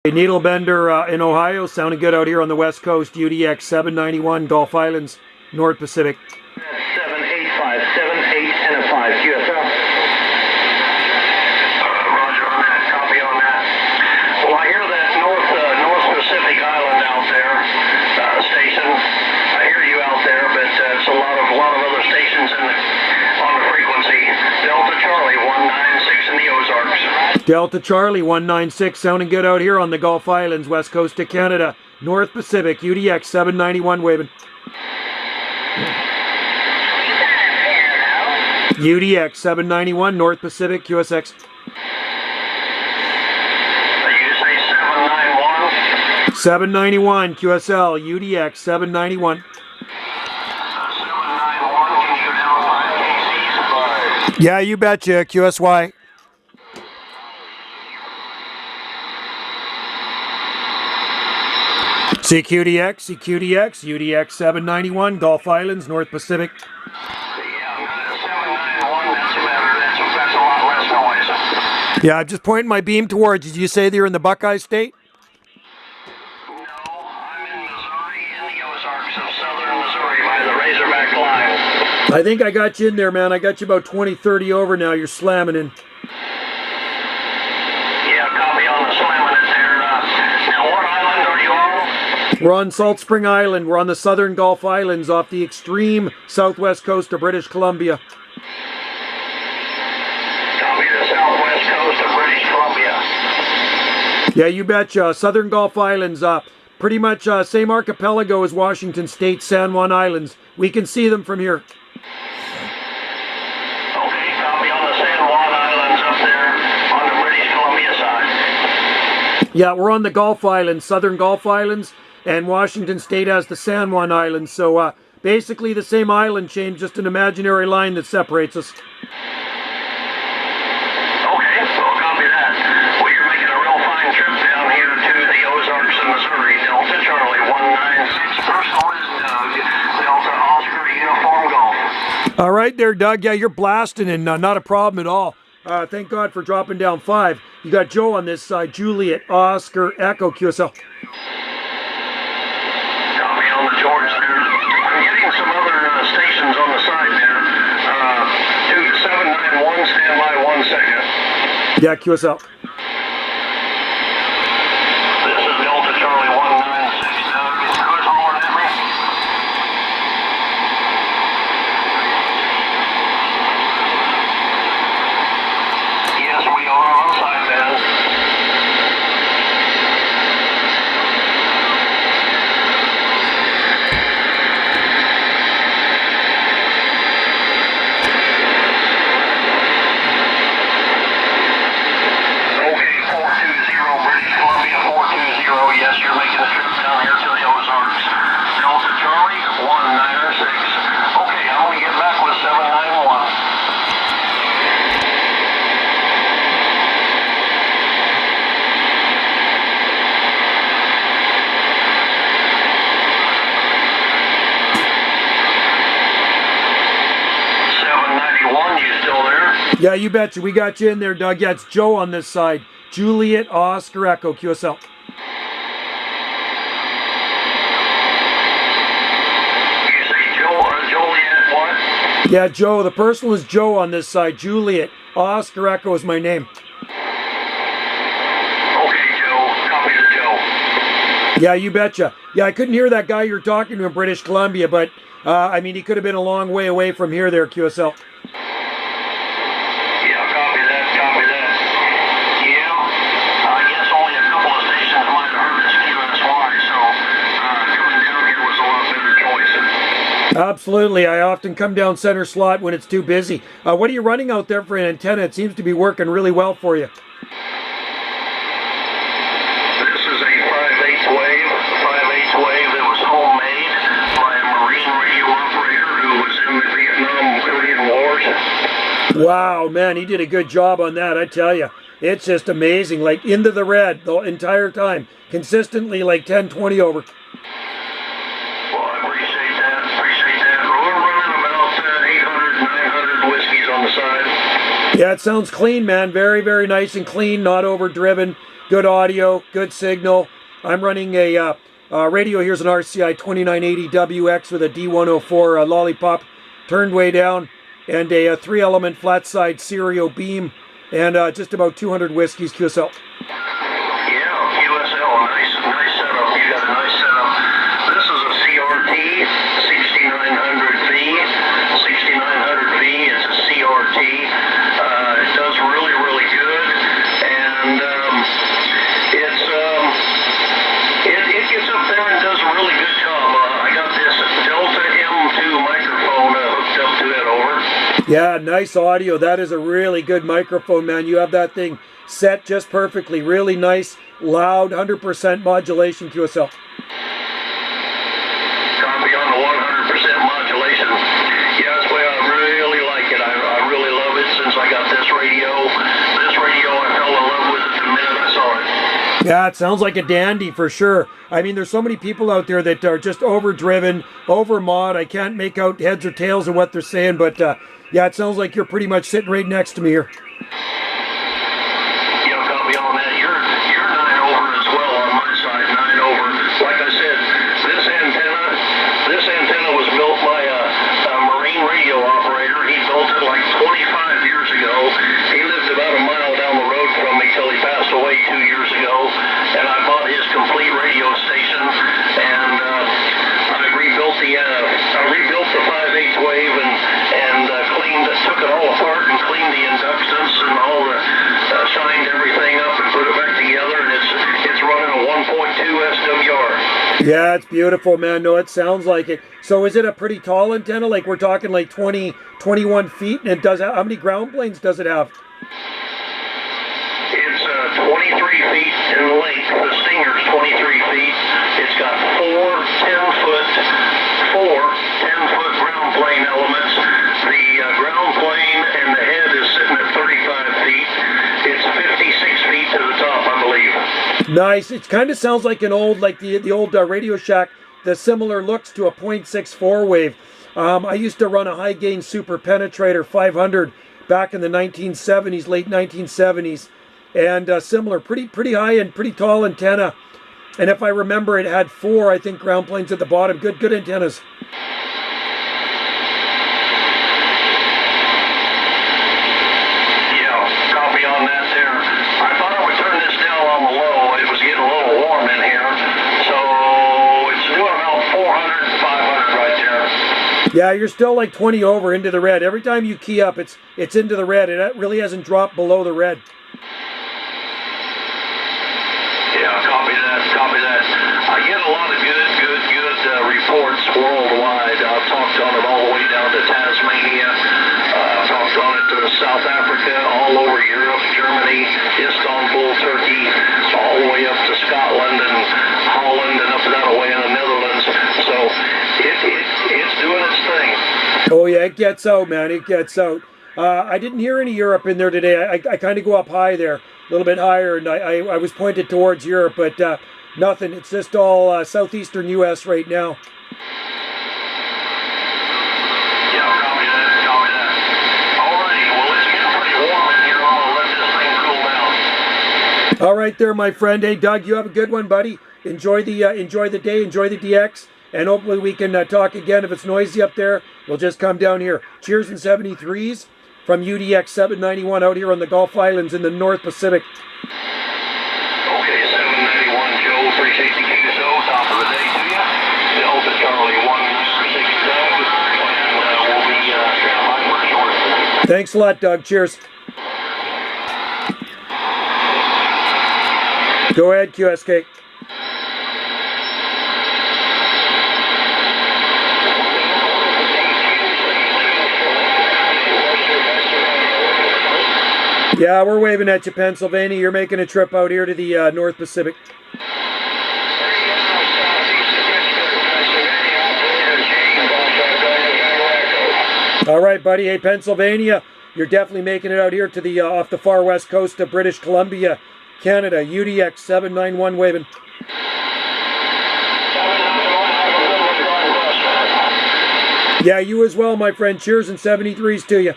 Needle Bender in Ohio, sounding good out here on the West Coast. UDX 791, Gulf Islands, North Pacific. 78578 and a 5 QSL. Roger on that. Copy on that. Well, I hear that North Pacific Island out there station. I hear you out there, but it's a lot of other stations on the frequency. Delta Charlie 196 in the Ozarks. Delta Charlie 196, sounding good out here on the Gulf Islands, West Coast of Canada, North Pacific. UDX 791 waving. UDX 791, North Pacific, QSX. You say 791? 791, QSL, UDX 791. 791, can you down 5 KCs? Yeah, you betcha, QSY. CQDX, UDX 791, Gulf Islands, North Pacific. Yeah, 791, that's a lot less noise. Yeah, I'm just pointing my beam towards you. Did you say they're in the Buckeye State? No, I'm in Missouri, in the Ozarks of southern Missouri by the Razorback line. I think I got you in there, man. I got you about 20, 30 over now. You're slamming in. Yeah, copy on the slamming it there. Now, what island are you on? We're on Salt Spring Island. We're on the southern Gulf Islands off the extreme southwest coast of British Columbia. Copy the southwest coast of British Columbia. Yeah, you betcha. Southern Gulf Islands, pretty much same archipelago as Washington State, San Juan Islands. We can see them from here. Okay, copy on the San Juan Islands up there on the British Columbia side. Yeah, we're on the Gulf Islands, southern Gulf Islands, and Washington State has the San Juan Islands. So basically the same island chain, just an imaginary line that separates us. Okay, well, copy that. Well, you're making a real fine trip down here to the Ozarks of Missouri. Delta Charlie 196. Personal is Doug. Delta Oscar Uniform Golf. All right there, Doug. Yeah, you're blasting and not a problem at all. Thank God for dropping down 5. You got Joe on this side. Juliet, Oscar, Echo, QSL. Copy on the George there. I'm getting some other stations on the side there. 791, stand by 1 second. Yeah, QSL. This is Delta Charlie 196, Doug. Is Chris hollering at me? Yes, we are on side, man. Okay, 420 British Columbia, 420. Yes, you're making the trip down here to the Ozarks. Delta Charlie 196. Okay, I'm going to get back with 791. You still there? Yeah, you betcha. We got you in there, Doug. Yeah, it's Joe on this side. Juliet, Oscar, Echo, QSL. You say Joliet what? Yeah, Joe. The personal is Joe on this side. Juliet, Oscar, Echo is my name. Okay, Joe. Copy to Joe. Yeah, you betcha. Yeah, I couldn't hear that guy you were talking to in British Columbia, but I mean, he could have been a long way away from here there, QSL. Yeah, copy that, copy that. Yeah, I guess only a couple of stations might have heard us QSY, so coming down here was a lot better choice. Absolutely. I often come down center slot when it's too busy. What are you running out there for an antenna? It seems to be working really well for you. This is a 5/8 wave. 5/8 wave that was homemade by a Marine radio operator who was in the Vietnam-Korean Wars. Wow, man, he did a good job on that, I tell you. It's just amazing, like into the red the entire time. Consistently like 10, 20 over. Well, I appreciate that. We're running about 800, 900 whiskeys on the side. Yeah, it sounds clean, man. Very, very nice and clean, not overdriven. good audio, good signal. I'm running a radio. Here's an RCI 2980WX with a D104 lollipop turned way down, and a 3-element flat side stereo beam, and just about 200 whiskeys QSL. Yeah, QSL, nice setup. You got a nice setup. This is a CRT 6900V. 6900V. It's a CRT. It does really, really good, and it gets up there and does a really good job. I got this Delta M2 microphone hooked up to it. Over. Yeah, nice audio. That is a really good microphone, man. You have that thing set just perfectly. Really nice, loud, 100% modulation QSL. Copy on the 100% modulation. Yeah, that's the way I really like it. I really love it since I got this radio. This radio, I fell in love with it the minute I saw it. Yeah, it sounds like a dandy for sure. I mean, there's so many people out there that are just overdriven, over-mod. I can't make out heads or tails of what they're saying, but yeah, it sounds like you're pretty much sitting right next to me here. Yeah, copy on that. You're 9 over as well on my side, 9 over. Like I said, this antenna was built by a Marine radio operator. He built it like 25 years ago. He lived about a mile down the road from me till he passed away 2 years ago, and I bought his complete radio station, and I rebuilt the 5/8 wave and took it all apart and cleaned the inductance and all the shined everything up and put it back together, and it's running a 1.2 SWR. Yeah, it's beautiful, man. No, it sounds like it. So is it a pretty tall antenna? Like we're talking like 20, 21 feet, and it does. How many ground planes does it have? It's 23 feet in length. The Stinger's 23 feet. It's got four 10-foot ground plane elements. The ground plane and the head is sitting at 35 feet. It's 56 feet to the top, I believe. Nice. It kind of sounds like an old, like the old Radio Shack, the similar looks to a 0.64 wave. I used to run a high gain Super Penetrator 500 back in the 1970s, late 1970s. And similar, pretty high and pretty tall antenna. And if I remember, it had 4, I think, ground planes at the bottom. Good antennas. Yeah, copy on that there. I thought I would turn this down on the low. It was getting a little warm in here. So it's doing about 400 and 500 right there. Yeah, you're still like 20 over into the red. Every time you key up, it's into the red. It really hasn't dropped below the red. Yeah, copy that. I get a lot of good reports worldwide. I've talked on it all the way down to Tasmania. I've talked on it to South Africa, all over Europe, Germany, Istanbul, Turkey, all the way up to Scotland and Holland and up that way in the Netherlands. So it's doing its thing. Oh yeah, it gets out, man. It gets out. I didn't hear any Europe in there today. I kind of go up high there, a little bit higher, and I was pointed towards Europe, but nothing. It's just all southeastern U.S. right now. Yeah, copy that. All righty, well, it's getting pretty warm in here. I'm going to let this thing cool down. All right there, my friend. Hey, Doug, you have a good one, buddy. Enjoy the day. Enjoy the DX. And hopefully we can talk again. If it's noisy up there, we'll just come down here. Cheers in 73s from UDX 791 out here on the Gulf Islands in the North Pacific. Okay, 791, Joe. Appreciate the QSO. Top of the day to you. Delta Charlie 196 Doug. And we'll be standing by for short. Thanks a lot, Doug. Cheers. Go ahead, QSK. Yeah, we're waving at you, Pennsylvania. You're making a trip out here to the North Pacific. All right, buddy. Hey, Pennsylvania, you're definitely making it out here to the off the far west coast of British Columbia, Canada. UDX 791 waving. Yeah, you as well, my friend. Cheers and 73s to you.